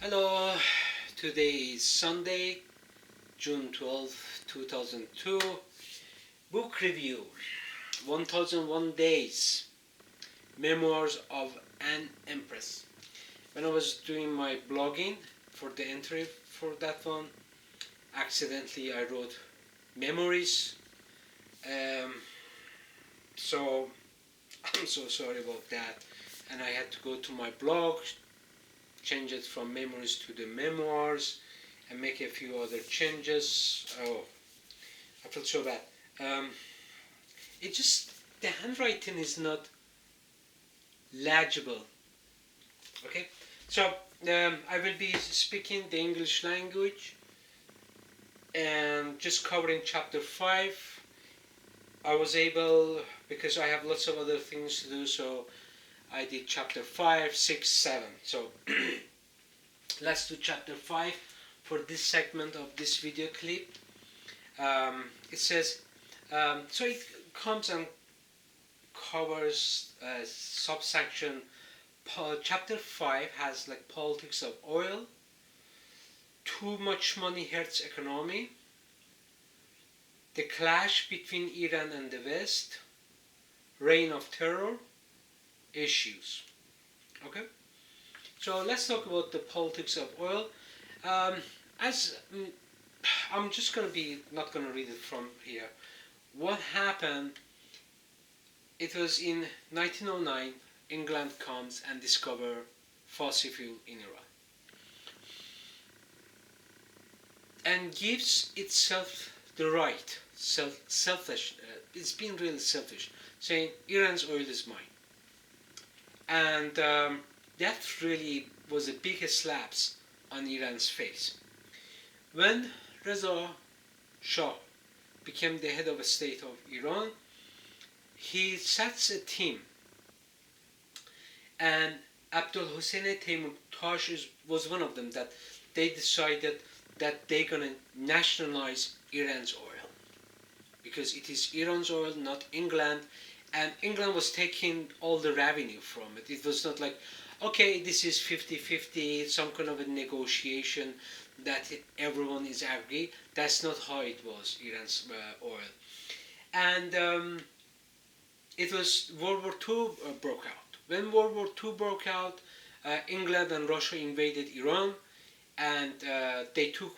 Hello, today is Sunday, June 12th, 2002. Book review 1001 Days, Memoirs of an Empress. When I was doing my blogging for the entry for that one, accidentally I wrote Memories. Um, so I'm so sorry about that. And I had to go to my blog, change it from Memories to the Memoirs, and make a few other changes. Oh, I felt so bad. The handwriting is not legible. Okay, so I will be speaking the English language and just covering chapter 5. I was able, because I have lots of other things to do, so I did chapter 5, 6, 7. So let's do chapter 5 for this segment of this video clip. It says, so it comes and covers subsection. Chapter 5 has like politics of oil, too much money hurts economy, the clash between Iran and the West, reign of terror, issues. Okay, so let's talk about the politics of oil. As I'm just gonna be not gonna read it from here. What happened? It was in 1909. England comes and discover fossil fuel in Iran and gives itself the right, selfish. It's been really selfish, saying Iran's oil is mine, and that really was the biggest slaps on Iran's face. When Reza Shah became the head of the state of Iran, he sets a team, and Abdul Hussein Taymour was one of them, that they decided that they're gonna nationalize Iran's oil because it is Iran's oil, not England, and England was taking all the revenue from it. It was not like, okay, this is 50-50, some kind of a negotiation that everyone is agree. That's not how it was, Iran's oil. And it was World War II broke out. When World War II broke out, England and Russia invaded Iran, and they took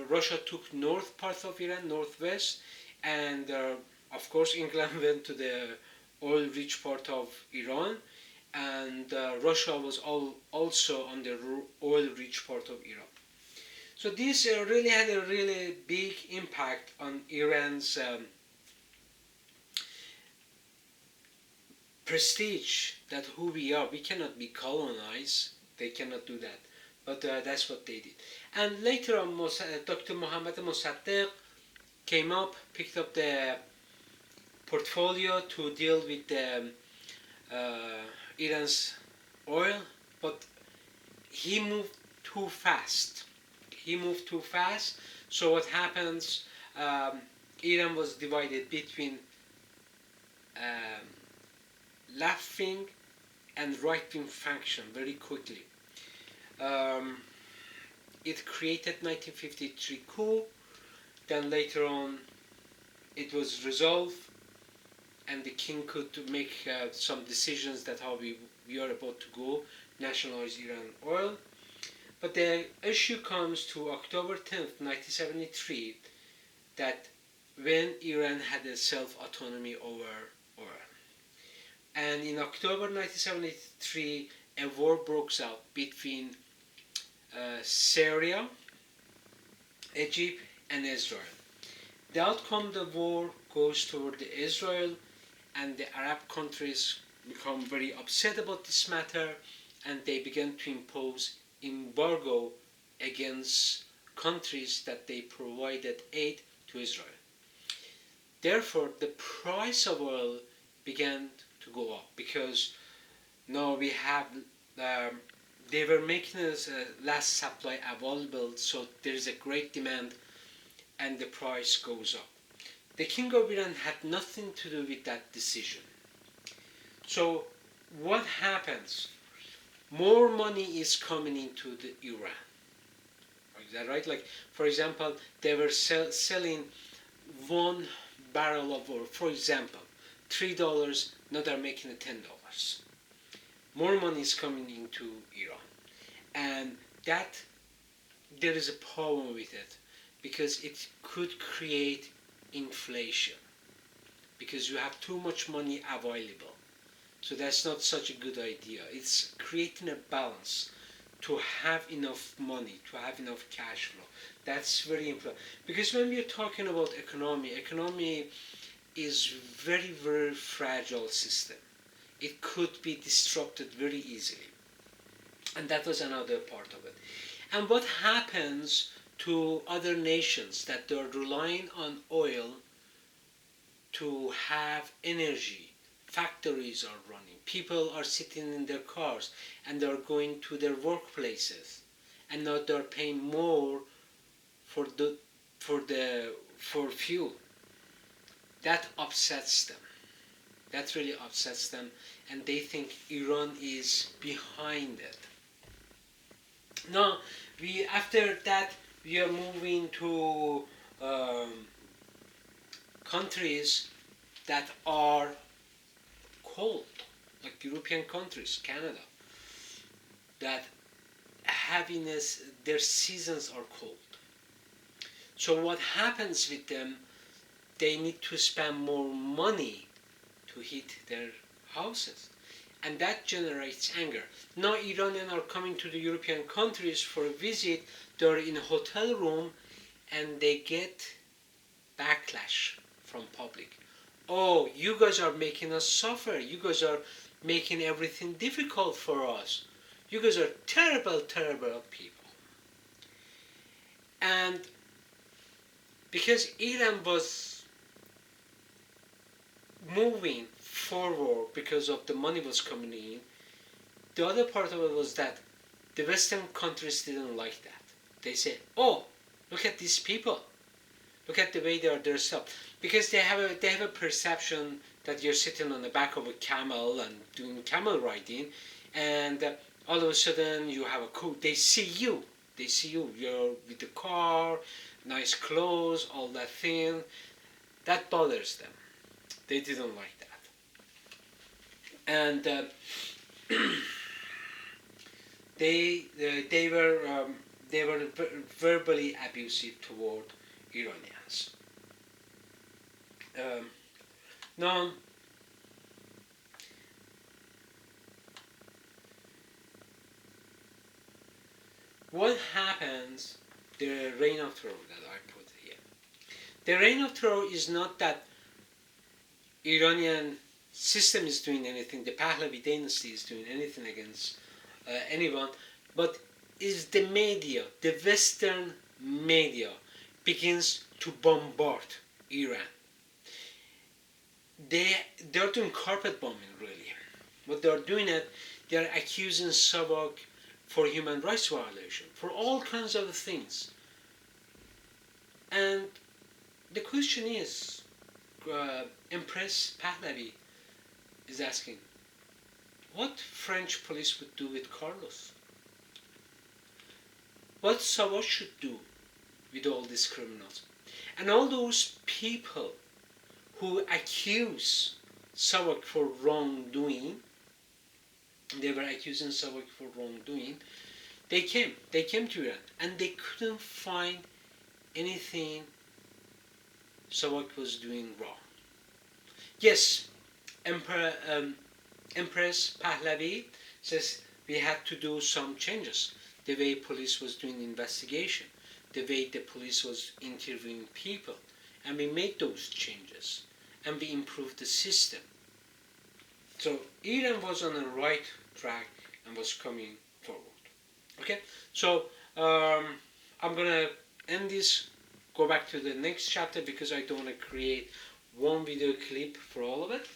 Russia took north part of Iran, northwest, and of course England went to the oil-rich part of Iran, and Russia was also on the oil-rich part of Iran. So this really had a really big impact on Iran's prestige, that who we are. We cannot be colonized. They cannot do that. But that's what they did. And later on, Dr. Mohammad Mossadegh came up, picked up the portfolio to deal with Iran's oil, but he moved too fast. So what happens? Iran was divided between left-wing and right-wing faction very quickly. It created 1953 coup. Then later on, it was resolved, and the king could make some decisions that how we are about to go nationalize Iran oil. But the issue comes to October 10th, 1973, that when Iran had a self-autonomy over oil. And in October 1973, a war broke out between Syria, Egypt, and Israel. The outcome of the war goes toward Israel, and the Arab countries become very upset about this matter, and they began to impose embargo against countries that they provided aid to Israel. Therefore, the price of oil began to go up, because now we have they were making us less supply available, so there is a great demand and the price goes up. The king of Iran had nothing to do with that decision. So what happens? more money is coming into the Iran. Is that right? Like, for example, they were selling 1 barrel of oil, for example, $3. Now they're making it $10. More money is coming into Iran, and that there is a problem with it because it could create inflation because you have too much money available. So that's not such a good idea. It's creating a balance to have enough money, to have enough cash flow. That's very important. Because when we're talking about economy is very, very fragile system. It could be disrupted very easily. And that was another part of it. And what happens to other nations that they're relying on oil to have energy? Factories are running, people are sitting in their cars and they're going to their workplaces, and now they're paying more for fuel. That upsets them. That really upsets them, and they think Iran is behind it. Now, after that we are moving to countries that are cold, like European countries, Canada, that their seasons are cold. So what happens with them? They need to spend more money to heat their houses, and that generates anger. Now Iranians are coming to the European countries for a visit. They're in a hotel room and they get backlash from public. Oh, you guys are making us suffer. You guys are making everything difficult for us. You guys are terrible, terrible people. And because Iran was moving forward because of the money was coming in, the other part of it was that the Western countries didn't like that. They said, oh, look at these people. Look at the way they are dressed up. Because they have a perception that you're sitting on the back of a camel and doing camel riding, and all of a sudden you have a coat. They see you. You're with the car, nice clothes, all that thing. That bothers them. They didn't like that. And they were verbally abusive toward Iranians. Now, what happens? The reign of terror that I put here. The reign of terror is not that Iranian system is doing anything, the Pahlavi dynasty is doing anything against anyone, but is the media, the Western media begins to bombard Iran. They're doing carpet bombing, really. What they're doing it, they're accusing Savak for human rights violation, for all kinds of things. And the question is, Empress Pahlavi is asking, what French police would do with Carlos? What Savak should do with all these criminals? And all those people who accuse Savak for wrongdoing, they were accusing Savak for wrongdoing, they came to Iran and they couldn't find anything Savak was doing wrong. Yes, Empress Pahlavi says we had to do some changes. The way police was doing investigation, the way the police was interviewing people, and we made those changes and we improved the system. So Iran was on the right track and was coming forward. Okay, so I'm gonna end this, go back to the next chapter because I don't want to create one video clip for all of it.